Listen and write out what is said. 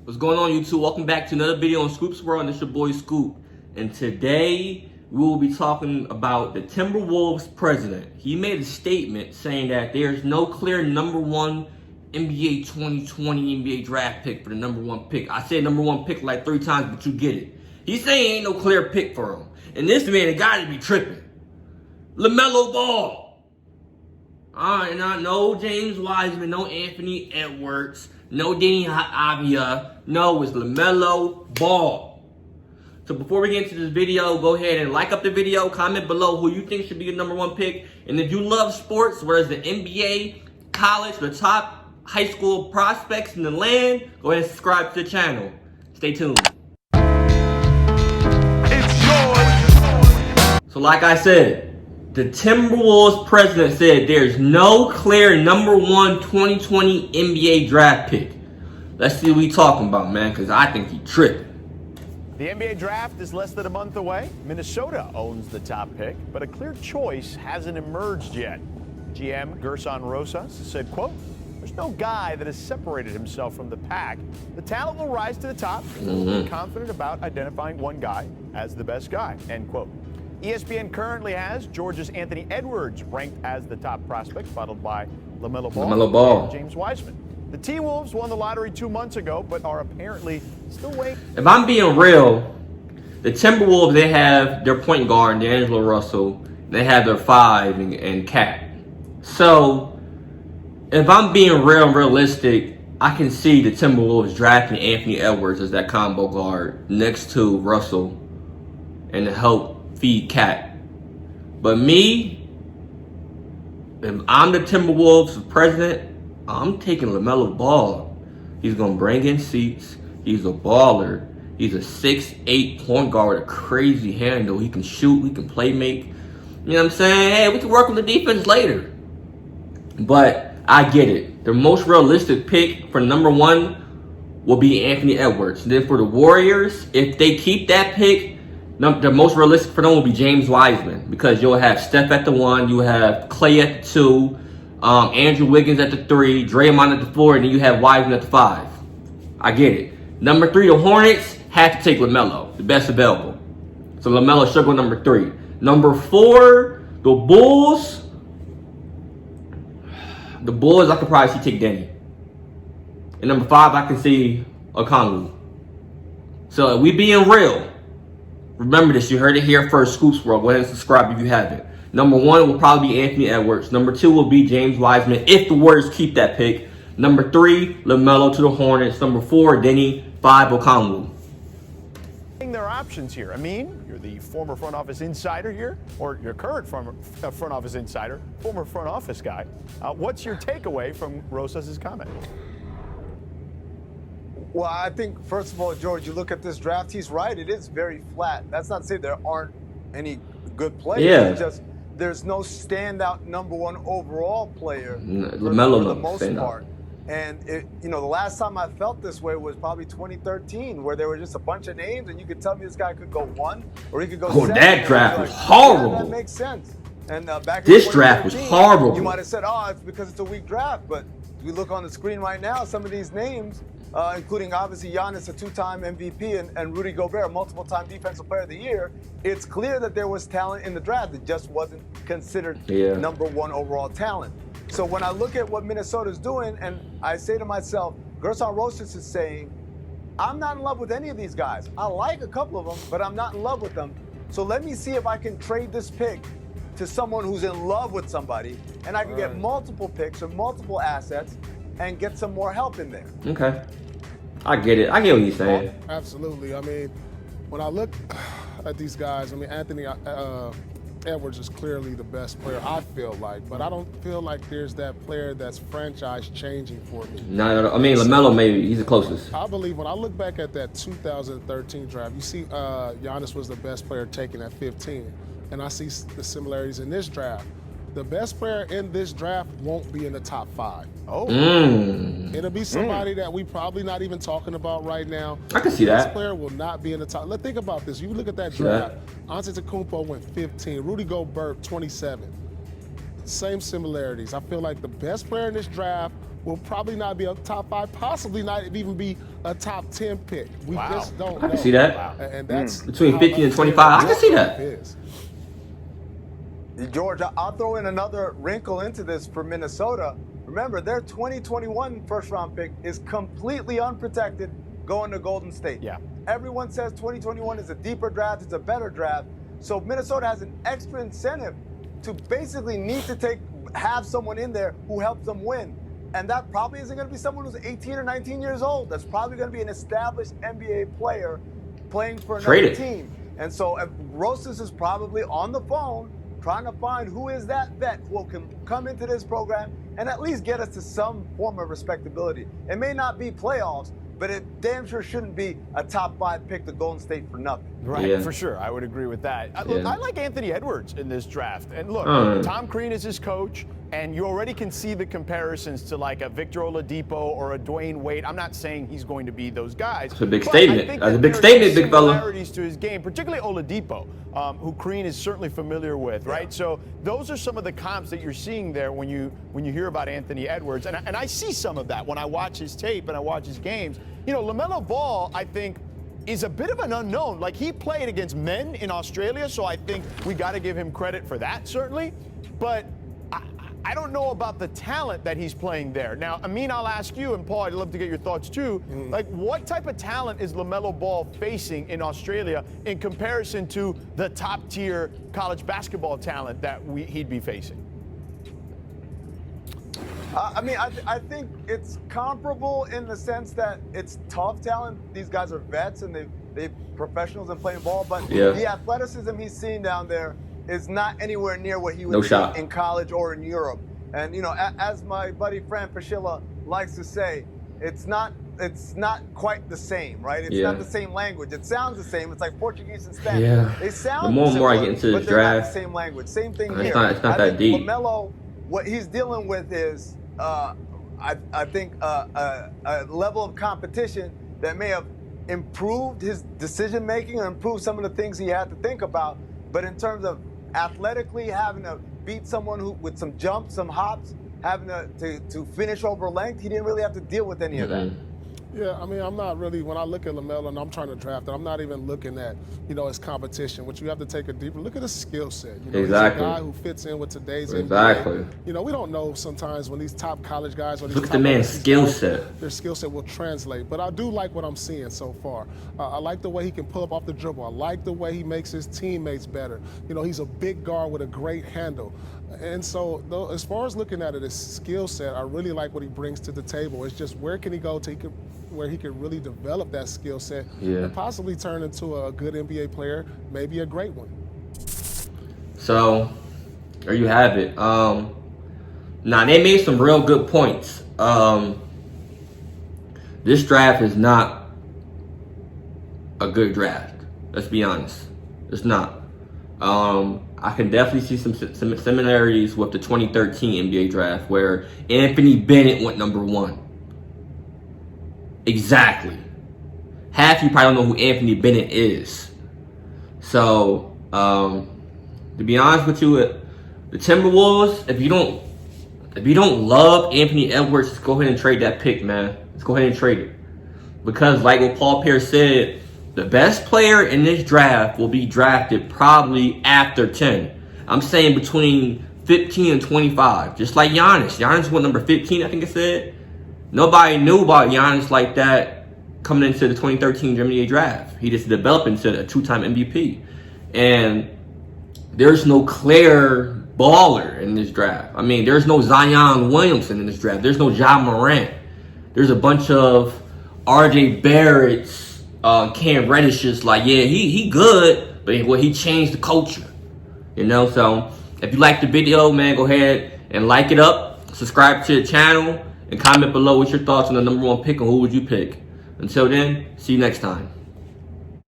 What's going on, YouTube? Welcome back to another video on Scoop's World, and it's your boy Scoop. And today we will be talking about the Timberwolves president. He made a statement saying that there's no clear number one NBA 2020 NBA draft pick for the number one pick. I said number one pick like 3 times, but you get it. He's saying ain't no clear pick for him. And this man, the guy to be tripping. LaMelo Ball. And no James Wiseman, no Anthony Edwards, no Deni Avdija. No, it's LaMelo Ball. So before we get into this video, go ahead and like up the video, comment below who you think should be the number one pick. And if you love sports, whether it's the NBA, college, the top high school prospects in the land, go ahead and subscribe to the channel. Stay tuned. It's yours. So like I said, the Timberwolves president said there's no clear number one 2020 NBA draft pick. Let's see what we talking about, man, because I think he tripping. The NBA draft is less than a month away. Minnesota owns the top pick, but a clear choice hasn't emerged yet. GM Gerson Rosas said, quote, "There's no guy that has separated himself from the pack. The talent will rise to the top. We're confident about identifying one guy as the best guy," end quote. ESPN currently has Georgia's Anthony Edwards ranked as the top prospect, followed by LaMelo Ball and James Wiseman. The T-Wolves won the lottery 2 months ago, but are apparently still waiting. If I'm being real, the Timberwolves, they have their point guard, D'Angelo Russell. They have their 5 and Cat. So, if I'm being real and realistic, I can see the Timberwolves drafting Anthony Edwards as that combo guard next to Russell and to help feed Cat. But me, if I'm the Timberwolves president, I'm taking LaMelo Ball. He's going to bring in seats. He's a baller. He's a 6'8" point guard with a crazy handle. He can shoot. He can play make. You know what I'm saying? Hey, we can work on the defense later. But I get it. The most realistic pick for number one will be Anthony Edwards. And then for the Warriors, if they keep that pick, the most realistic for them will be James Wiseman. Because you'll have Steph at the 1. You have Clay at the 2. Andrew Wiggins at the 3, Draymond at the 4, and then you have Wiseman at the 5. I get it. Number 3, the Hornets have to take LaMelo, the best available. So LaMelo should go number 3. Number 4, the Bulls. The Bulls, I could probably see take Deni. And number 5, I can see Okongwu. So if we being real, remember this. You heard it here first, Scoops World. Go ahead and subscribe if you haven't. Number 1 will probably be Anthony Edwards. Number 2 will be James Wiseman if the Warriors keep that pick. Number 3, LaMelo to the Hornets. Number 4, Deni. 5, Okongwu. Their options here. Amin, you're the former front office insider here, or your current front office insider, former front office guy. What's your takeaway from Rosas' comment? Well, I think, first of all, George, you look at this draft, he's right. It is very flat. That's not to say there aren't any good players. Yeah. It's just there's no standout number one overall player LaMelo for the most part. Out. And, the last time I felt this way was probably 2013, where there were just a bunch of names, and you could tell me this guy could go 1 or he could go 7. That draft was horrible. Yeah, that makes sense. And back this in draft was horrible. You might have said, oh, it's because it's a weak draft. But we look on the screen right now, some of these names, including obviously Giannis, a 2-time MVP, and Rudy Gobert, a multiple-time Defensive Player of the Year, it's clear that there was talent in the draft. It just wasn't considered number 1 overall talent. So when I look at what Minnesota's doing, and I say to myself, Gerson Rosas is saying, I'm not in love with any of these guys. I like a couple of them, but I'm not in love with them. So let me see if I can trade this pick to someone who's in love with somebody, and I can get multiple picks or multiple assets and get some more help in there. Okay. I get it. I get what you're saying. Absolutely. I mean, when I look at these guys, I mean, Anthony Edwards is clearly the best player, I feel like, but I don't feel like there's that player that's franchise changing for me. No. I mean, LaMelo, maybe he's the closest. I believe when I look back at that 2013 draft, you see Giannis was the best player taken at 15, and I see the similarities in this draft. The best player in this draft won't be in the top 5. Oh. It'll be somebody that we probably not even talking about right now. I can see that. This player will not be in the top. Let's think about this. You look at that draft. Antetokounmpo went 15. Rudy Gobert, 27. Same similarities. I feel like the best player in this draft will probably not be a top 5, possibly not even be a top 10 pick. We Wow. just don't I know. can see that. Wow. And that's Between how 50 and unfair 25, I can see the that. draft is. George, I'll throw in another wrinkle into this for Minnesota. Remember, their 2021 first-round pick is completely unprotected going to Golden State. Yeah. Everyone says 2021 is a deeper draft, it's a better draft. So Minnesota has an extra incentive to basically need to have someone in there who helps them win. And that probably isn't going to be someone who's 18 or 19 years old. That's probably going to be an established NBA player playing for another team. And so Rosas is probably on the phone trying to find who is that vet who can come into this program and at least get us to some form of respectability. It may not be playoffs, but it damn sure shouldn't be a top 5 pick to Golden State for nothing. Right, Yeah. for sure. I would agree with that. Look, I like Anthony Edwards in this draft. And look, Tom Crean is his coach, and you already can see the comparisons to like a Victor Oladipo or a Dwayne Wade. I'm not saying he's going to be those guys. It's a big but statement. I think That's a that big there are statement, some big fella. similarities to his game, particularly Oladipo, who Crean is certainly familiar with, right? So those are some of the comps that you're seeing there when you hear about Anthony Edwards. And I see some of that when I watch his tape and I watch his games. You know, LaMelo Ball, I think, is a bit of an unknown. Like, he played against men in Australia, so I think we got to give him credit for that, certainly. But I don't know about the talent that he's playing there. Now, Amin, I'll ask you, and Paul, I'd love to get your thoughts too. Like, what type of talent is LaMelo Ball facing in Australia in comparison to the top-tier college basketball talent that he'd be facing? I think it's comparable in the sense that it's tough talent. These guys are vets and they're professionals in playing ball, but the athleticism he's seen down there is not anywhere near what he would see in college or in Europe. And, you know, as my buddy Fran Fraschilla likes to say, it's not quite the same, right? It's not the same language. It sounds the same. It's like Portuguese and Spanish. Yeah. They sound the more and more I similar, get into but this they're not draft, the same language. Same thing it's here. not that deep. LaMelo, what he's dealing with is, I think, a level of competition that may have improved his decision making or improved some of the things he had to think about. But in terms of athletically having to beat someone who with some jumps, some hops, having to finish over length, he didn't really have to deal with any of that. Yeah, I mean, I'm not really, when I look at LaMelo and I'm trying to draft it, I'm not even looking at, you know, his competition, which you have to take a deeper look at his skill set. You know, he's a guy who fits in with today's NBA. You know, we don't know sometimes when these top college guys or these look at the man's skill set. Their skill set will translate. But I do like what I'm seeing so far. I like the way he can pull up off the dribble. I like the way he makes his teammates better. You know, he's a big guard with a great handle. And so, though, as far as looking at it, his skill set, I really like what he brings to the table. It's just where can he go to where he can really develop that skill set and possibly turn into a good NBA player, maybe a great one. So, there you have it. Now, they made some real good points. This draft is not a good draft. Let's be honest. It's not. I can definitely see some similarities with the 2013 NBA draft where Anthony Bennett went number 1. Exactly. Half you probably don't know who Anthony Bennett is. So, to be honest with you, the Timberwolves, if you don't love Anthony Edwards, just go ahead and trade that pick, man. Let's go ahead and trade it. Because like what Paul Pierce said, the best player in this draft will be drafted probably after 10. I'm saying between 15 and 25. Just like Giannis. Giannis went number 15, I think it said. Nobody knew about Giannis like that coming into the 2013 NBA draft. He just developed into a 2-time MVP. And there's no clear baller in this draft. I mean, there's no Zion Williamson in this draft. There's no Ja Morant. There's a bunch of RJ Barrett's, Cam Reddish's, like, yeah, he good, but he changed the culture. You know, so if you like the video, man, go ahead and like it up, subscribe to the channel, and comment below what's your thoughts on the number 1 pick and who would you pick. Until then, see you next time.